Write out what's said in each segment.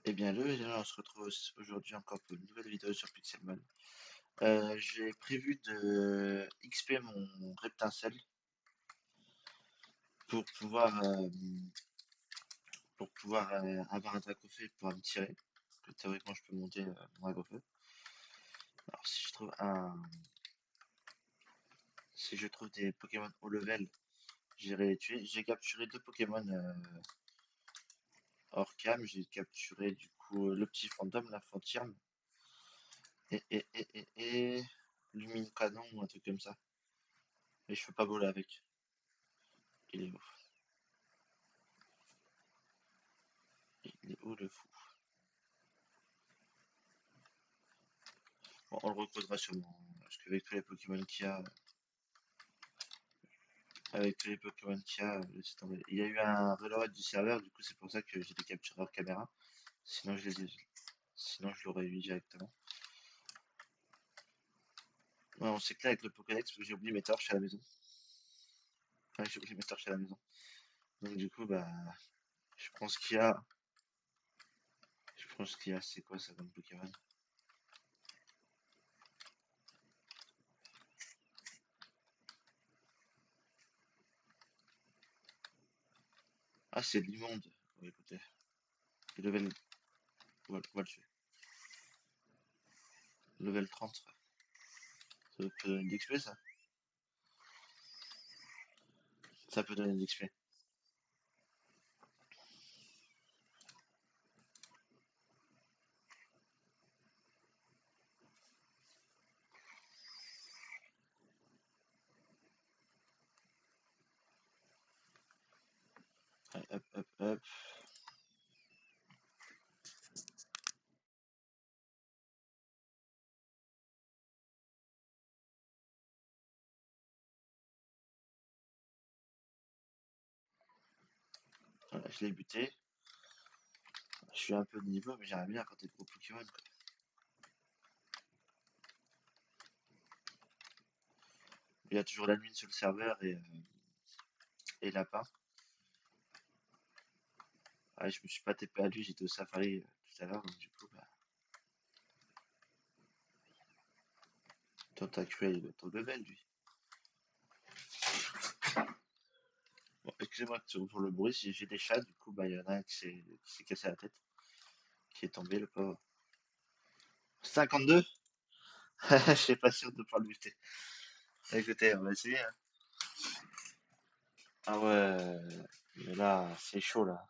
Eh bien, on se retrouve aujourd'hui encore pour une nouvelle vidéo sur Pixelmon. J'ai prévu de XP mon Reptincelle pour pouvoir avoir un Dracofeu pour me tirer. Parce que théoriquement, je peux monter mon Dracofeu. Alors, si je trouve des Pokémon haut level, j'irai les tuer. J'ai capturé deux Pokémon hors cam. J'ai capturé du coup le petit fantôme, la Fantirme, et Lumine Canon ou un truc comme ça. Mais je peux pas voler avec. Il est où? Il est où le fou? Bon, on le recrutera sûrement, parce qu'avec tous les Pokémon qu'il y a, laisse tomber. Il y a eu un reload du serveur, du coup c'est pour ça que j'ai des captures hors caméra. Sinon je les ai, sinon je l'aurais eu directement. Ouais, on s'éclate avec le Pokédex parce que j'ai oublié mes torches à la maison. Enfin, j'ai oublié mes torches à la maison. Donc du coup bah je prends ce qu'il y a. Je prends ce qu'il y a, c'est quoi ça comme Pokémon? Ah c'est de l'immonde. Ouais, écoutez. Le level. On va le tuer. Level 30, frère. Ça peut donner de l'XP ça? Ça peut donner de l'XP. Allez, hop, hop, hop. Voilà, je l'ai buté. Je suis un peu de niveau, mais j'aimerais bien affronter de gros Pokémon, quoi. Il y a toujours la lune sur le serveur et lapin. Ah, je me suis pas TP à lui, j'étais au safari tout à l'heure, donc du coup, bah, Tentacruel, il doit être au level, lui. Bon, excusez-moi pour le bruit, si j'ai des chats, du coup, bah, il y en a un qui s'est cassé la tête, qui est tombé, le pauvre. 52? Je suis pas sûr de pouvoir le buter. Écoutez, on va essayer, hein. Ah ouais, mais là, c'est chaud, là.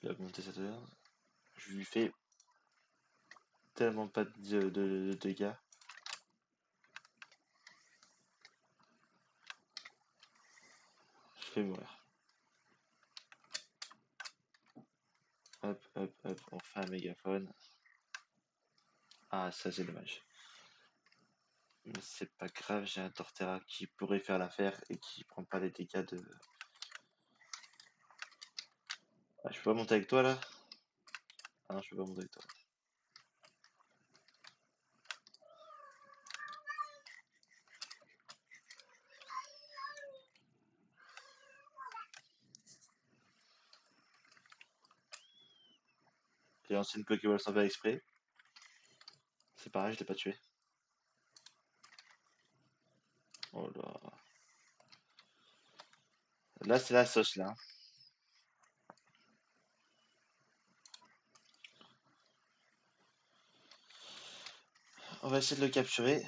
Il a augmenté sa heure. Je lui fais tellement pas de dégâts. Je fais mourir. Hop, hop, hop, on fait un mégaphone. Ah, ça c'est dommage. Mais c'est pas grave, j'ai un Torterra qui pourrait faire l'affaire et qui prend pas les dégâts de. Ah, je peux pas monter avec toi là? Ah non, je peux pas monter avec toi. J'ai lancé une Pokéball sans faire exprès. C'est pareil, je l'ai pas tué. Oh là. Là, c'est la sauce là, hein. On va essayer de le capturer.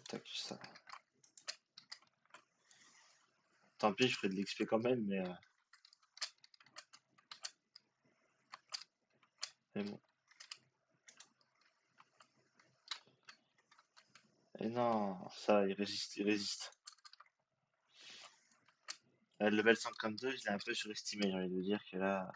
Tac, ça. Tant pis, je ferai de l'XP quand même, mais bon. Et non, ça, il résiste, il résiste. Le level 52, je l'ai un peu surestimé, j'ai envie de dire que là.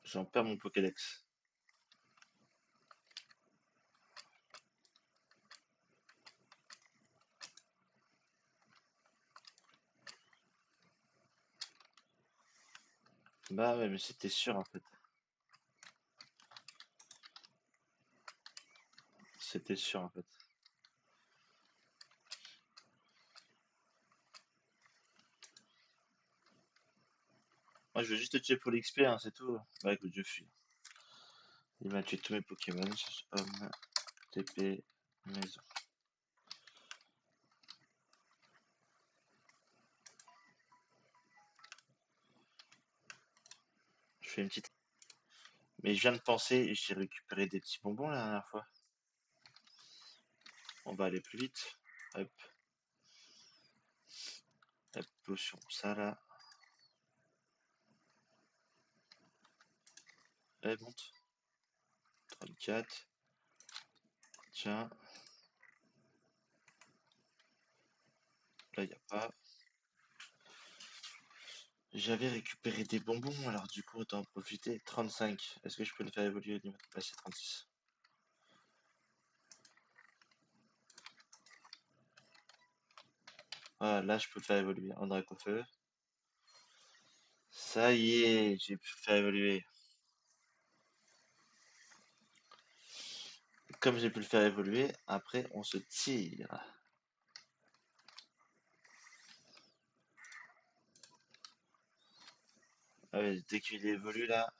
J'en perds mon Pokédex. Bah ouais, mais c'était sûr en fait. C'était sûr en fait. Moi je veux juste te tuer pour l'XP, hein, c'est tout. Bah écoute, je fuis. Il m'a tué tous mes Pokémon. Homme, TP, maison. Je fais une petite. Mais je viens de penser, j'ai récupéré des petits bonbons la dernière fois. On va aller plus vite. Hop, hop, potion, ça là. Elle monte. 34. Tiens, là y a pas. J'avais récupéré des bonbons, alors du coup autant en profiter. 35. Est-ce que je peux le faire évoluer au niveau de passer 36? Voilà, là je peux le faire évoluer. En drac au feu. Ça y est, j'ai pu le faire évoluer. Comme j'ai pu le faire évoluer, après on se tire. Ah ouais, dès qu'il évolue là,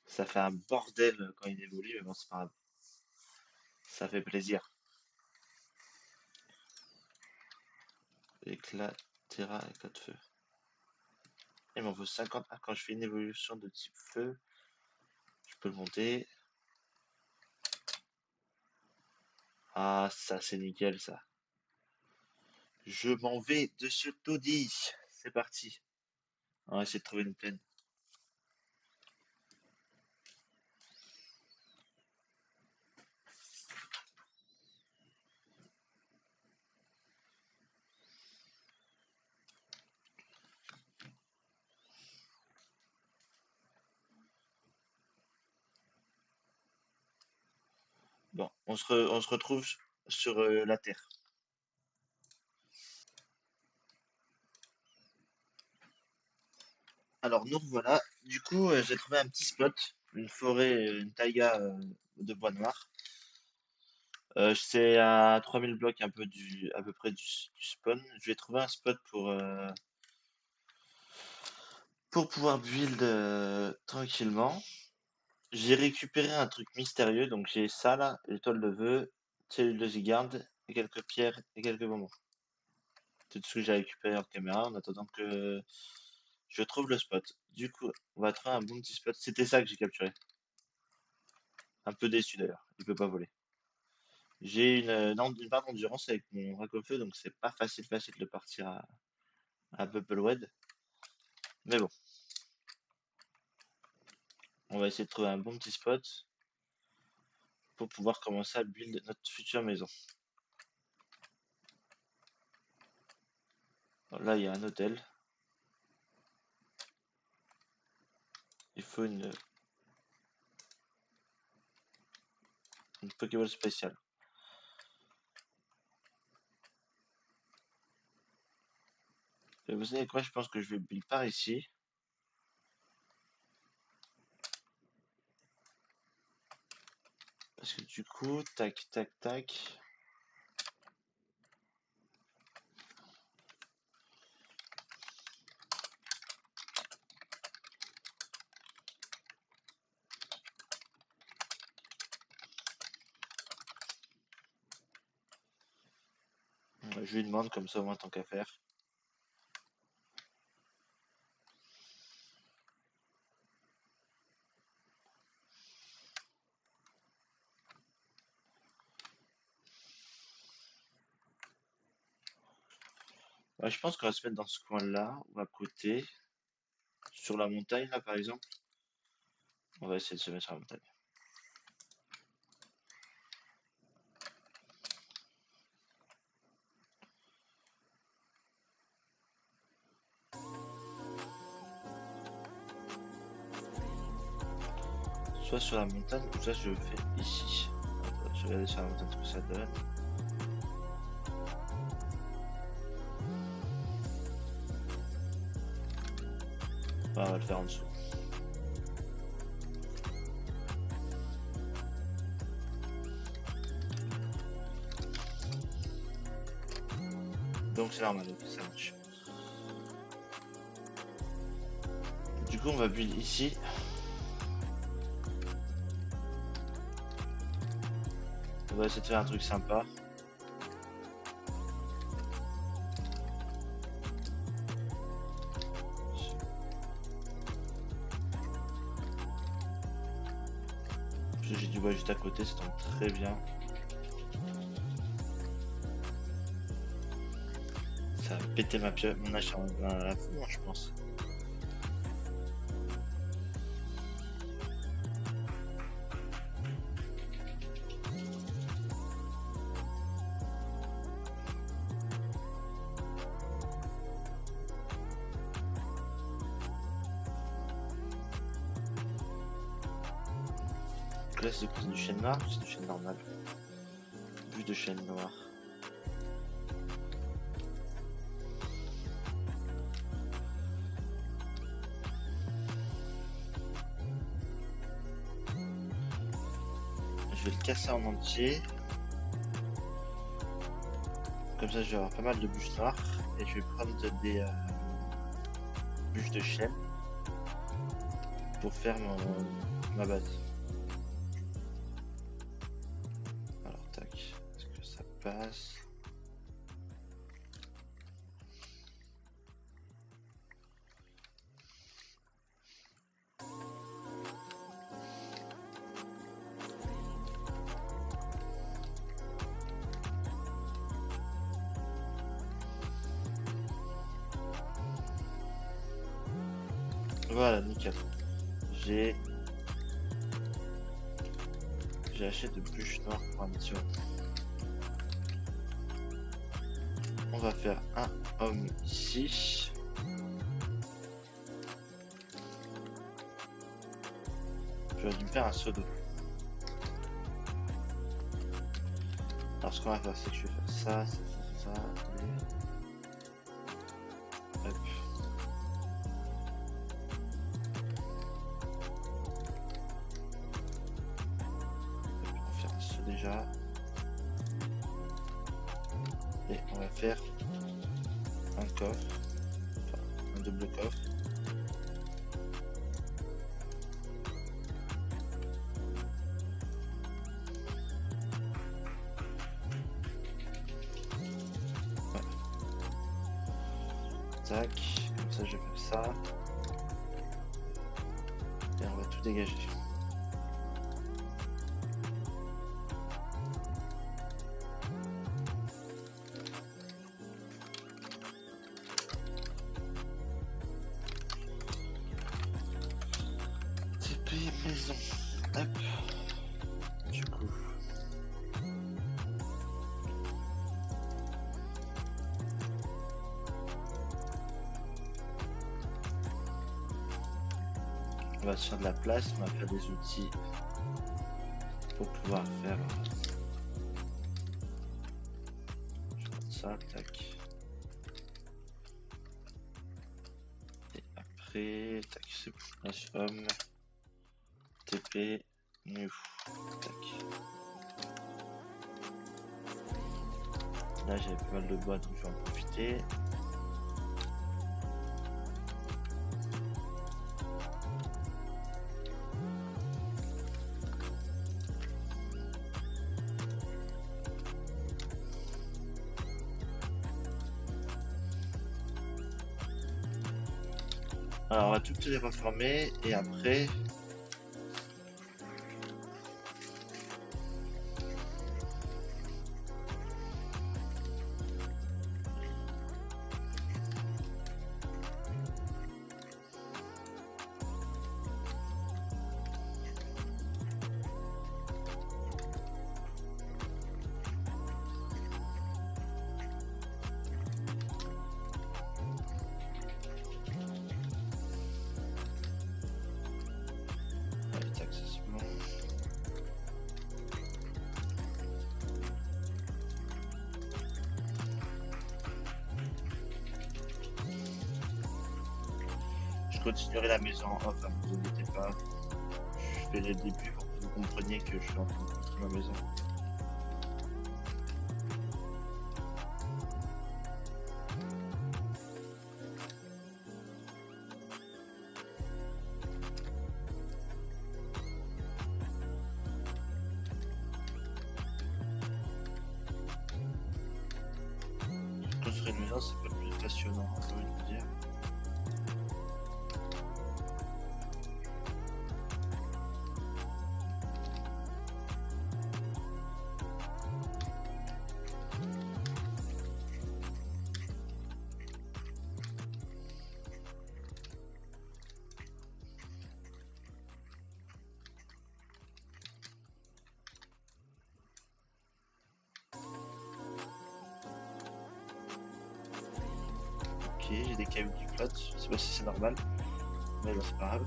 ça fait un bordel quand il évolue, mais bon c'est pas grave. Ça fait plaisir. Éclat, terra, éclat de feu. Il m'en faut 50. Ah, quand je fais une évolution de type feu, je peux le monter. Ah, ça c'est nickel ça. Je m'en vais de ce taudis. C'est parti. On va essayer de trouver une plaine. Bon, on se retrouve sur la Terre. Alors nous revoilà. Du coup, j'ai trouvé un petit spot, une forêt, une taïga de bois noir. C'est à 3000 blocs un peu à peu près du spawn. Je vais trouver un spot pour pouvoir build tranquillement. J'ai récupéré un truc mystérieux, donc j'ai ça là, l'étoile de vœux, cellule de Zygarde, et quelques pierres et quelques bonbons. C'est tout ce que j'ai récupéré en caméra en attendant que je trouve le spot. Du coup, on va trouver un bon petit spot. C'était ça que j'ai capturé. Un peu déçu d'ailleurs, il peut pas voler. J'ai une barre d'endurance avec mon rack au feu, donc c'est pas facile de partir à Bubbleweed. Mais bon, on va essayer de trouver un bon petit spot pour pouvoir commencer à build notre future maison. Là, il y a un hôtel. Il faut une Pokéball spéciale. Et vous savez quoi, je pense que je vais build par ici. Parce que du coup, tac, tac, tac. Je lui demande comme ça au moins tant qu'à faire. Ouais, je pense qu'on va se mettre dans ce coin-là, ou à côté, sur la montagne là par exemple. On va essayer de se mettre sur la montagne. Soit sur la montagne, ou soit je le fais ici. Attends, je vais regarder sur la montagne ce que ça donne. Enfin, on va le faire en dessous. Donc c'est normal, ok, ça marche. Du coup, on va build ici. On va essayer de faire un truc sympa. J'ai du bois juste à côté, ça tombe très bien. Ça va péter mon achat à la four, je pense. Là, c'est du chêne noir ou c'est du chêne normal? Plus de chêne noir. Je vais le casser en entier. Comme ça, je vais avoir pas mal de bûches noires. Et je vais prendre des bûches de chêne pour faire ma base. Alors, tac. Est-ce que ça passe? Voilà, nickel. J'ai acheté de bûches noires pour la mission. On va faire un homme ici. J'aurais dû me faire un seau d'eau. Alors ce qu'on va faire, c'est que je vais faire ça, ça, et... hop. On va faire un seau déjà. Et on va faire un coffre, enfin un double coffre. Voilà. Tac, comme ça je fais ça. Et on va tout dégager. Maison. Hop. Du coup. On va se faire de la place, on va faire des outils pour pouvoir faire ça, tac. Et après, tac, c'est bon. Homme. TP, new, tac. Là j'avais pas mal de bois donc je vais en profiter. Alors on va tout les reformer et après continuerai la maison en off, hein, vous inquiétez pas. Je fais le début pour que vous compreniez que je suis en train de construire ma maison. Construire une maison, c'est pas le plus passionnant, j'ai envie de vous dire. Ok, j'ai des cailloux qui flottent, je sais pas si c'est normal, mais bon, c'est pas grave.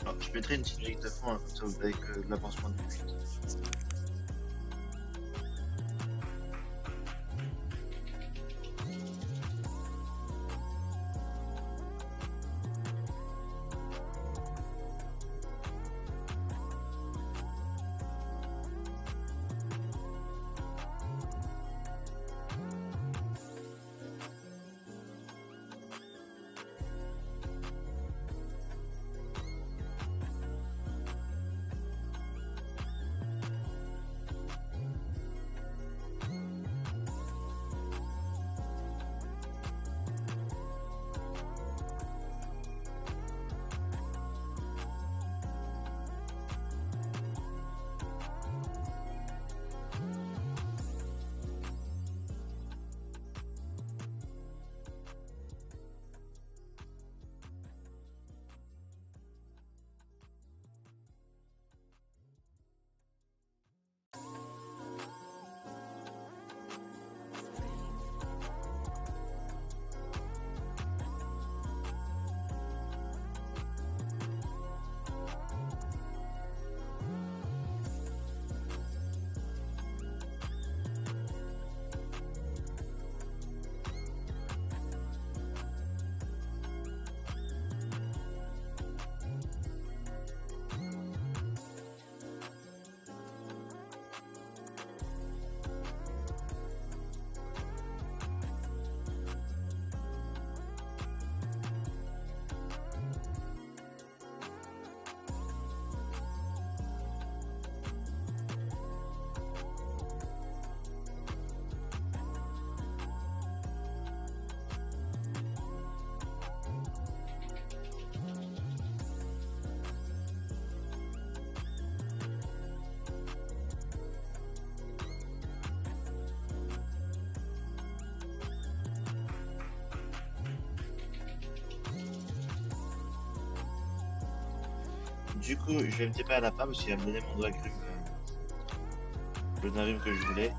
Alors, je mettrai une petite musique de fond, hein, comme ça vous avec l'avancement du but. Du coup, je vais me taper à la fin parce qu'il va me donner mon doigt agrume, le agrume que je voulais.